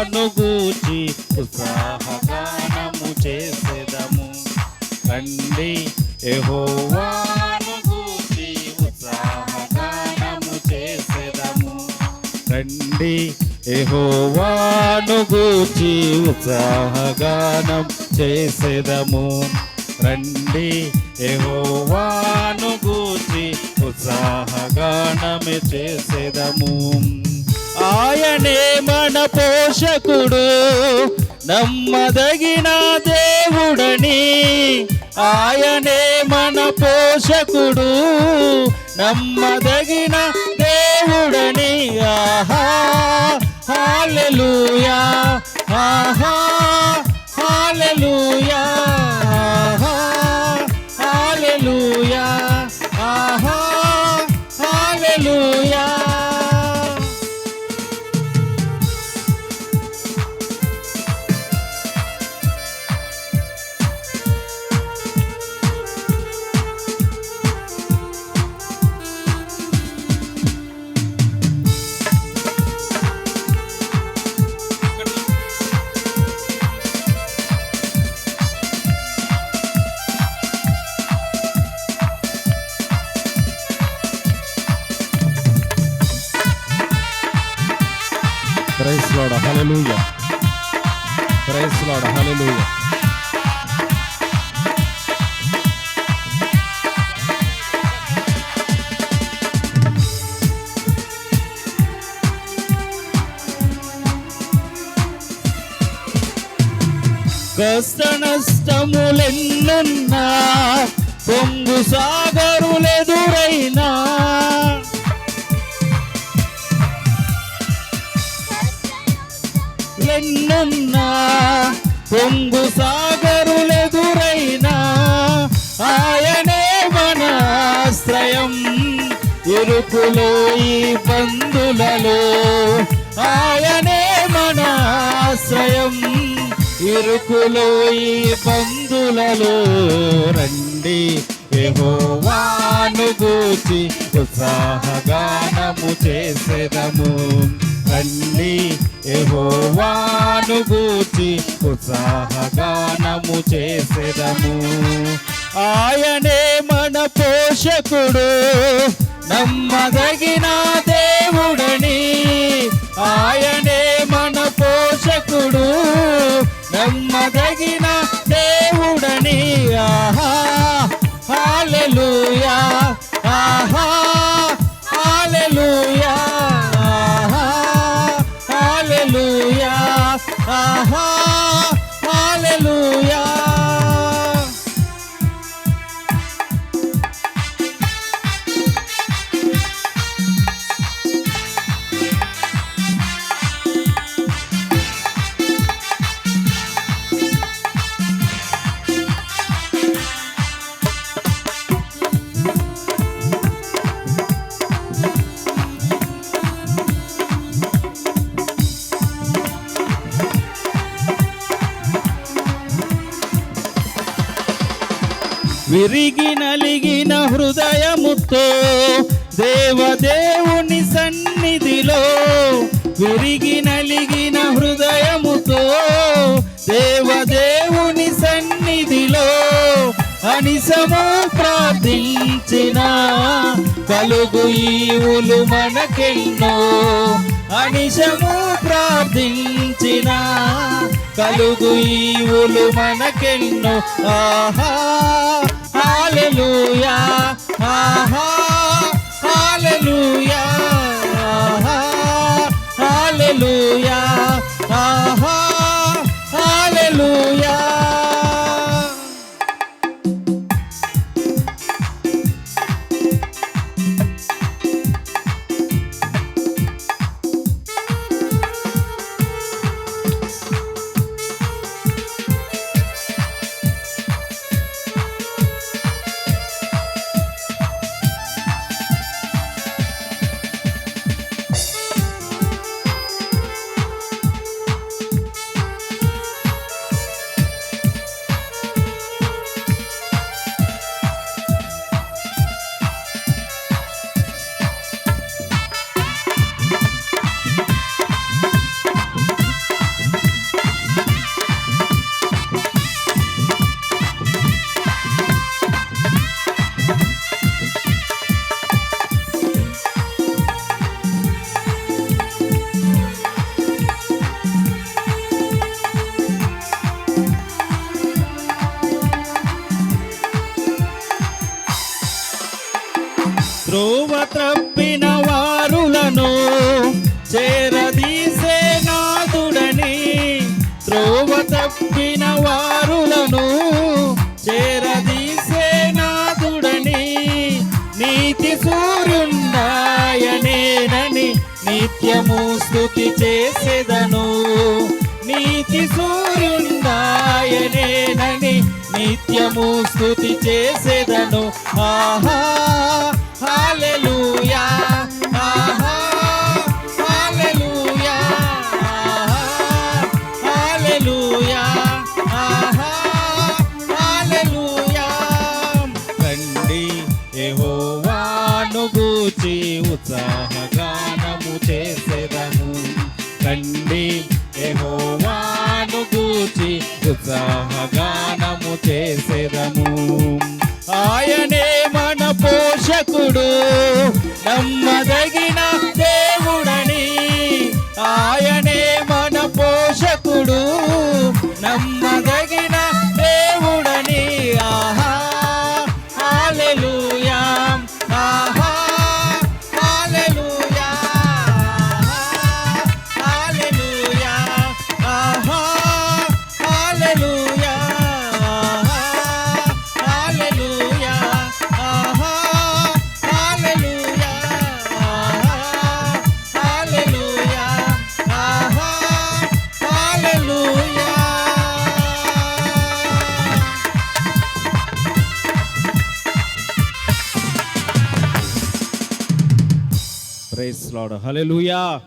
యెహోవాను గూర్చి ఉత్సాహగానము చేసేదము. రండి యెహోవాను గూర్చి ఉత్సాహగానము చేసేదము. రండి యెహోవాను గూర్చి ఉత్సాహగానం చేసేదము. రండి యెహోవాను గూర్చి ఉత్సాహగానమే చేసేదము. ఆయనే మన పోషకుడు, నమ్మదగిన దేవుడని. ఆయనే మన పోషకుడు, నమ్మదగిన దేవుడని. ఆహా హల్లెలూయా, ఆహా హల్లెలూయా, ఆహా హల్లెలూయా, ఆహా హల్లెలూయా. Praise Lord, hallelujah. Praise Lord, hallelujah. కష్ట నష్టములెన్నున్నా, పొంగు సాగరులెదురైనా, ఎన్నున్నా పొంగు సాగరులెదురైనా, ఆయనే మన ఆశ్రయం ఇరుకులో ఇబ్బందులలో. ఆయనే మన ఆశ్రయం ఇరుకులో ఇబ్బందులలో. రండి యెహోవాను గూర్చి ఉత్సాహగానము చేసేదము. రండి యెహోవాను గూర్చి ఉత్సాహగానము చేసేదము. ఆయనే మన పోషకుడు, నమ్మదగిన దేవుడని. ఆయనే మన పోషకుడు, నమ్మదగిన దేవుడని. ఆహా హల్లెలూయా, ఆహా హల్లెలూయా, ఆహా హల్లెలూయా, ఆహా హల్లెలూయా. విరిగి నలిగిన హృదయముతో దేవదేవుని సన్నిధిలో. విరిగి నలిగిన హృదయముతో దేవదేవుని సన్నిధిలో. అనిసము ప్రార్థించిన కలుగు ఈవులు మనకెన్నో. అనిసము ప్రార్థించిన కలుగు ఈవులు మనకెన్నో. ఆహా హల్లెలూయా, ఆహా హల్లెలూయా, ఆహా హల్లెలూయా, ఆహా హల్లెలూయా. స్తుతి చేసేదను నీతి సూర్యుండాయనేనని నిత్యము స్తుతి చేసేదను ఆహా హల్లెలూయా ఆహా హల్లెలూయా హల్లెలూయా ఆహా హల్లెలూయా రండి యెహోవాను గూర్చి ఉత్సాహగానము చేసేదము రండి యెహోవాను గూర్చి ఉత్సాహగానము చేసేదము ఆయనే మన పోషకుడు నమ్మదగిన దేవుడని ఆయనే మన పోషకుడు నమ్మదగిన దేవుడని ఆహా హల్లెలూయా ఆహా హల్లెలూయా హల్లెలూయా ఆహా హల్లెలూయా హల్లెలూయా ఆహా హల్లెలూయా హల్లెలూయా ఆహా హల్లెలూయా. ప్రైజ్ లార్డ్ హల్లెలూయా.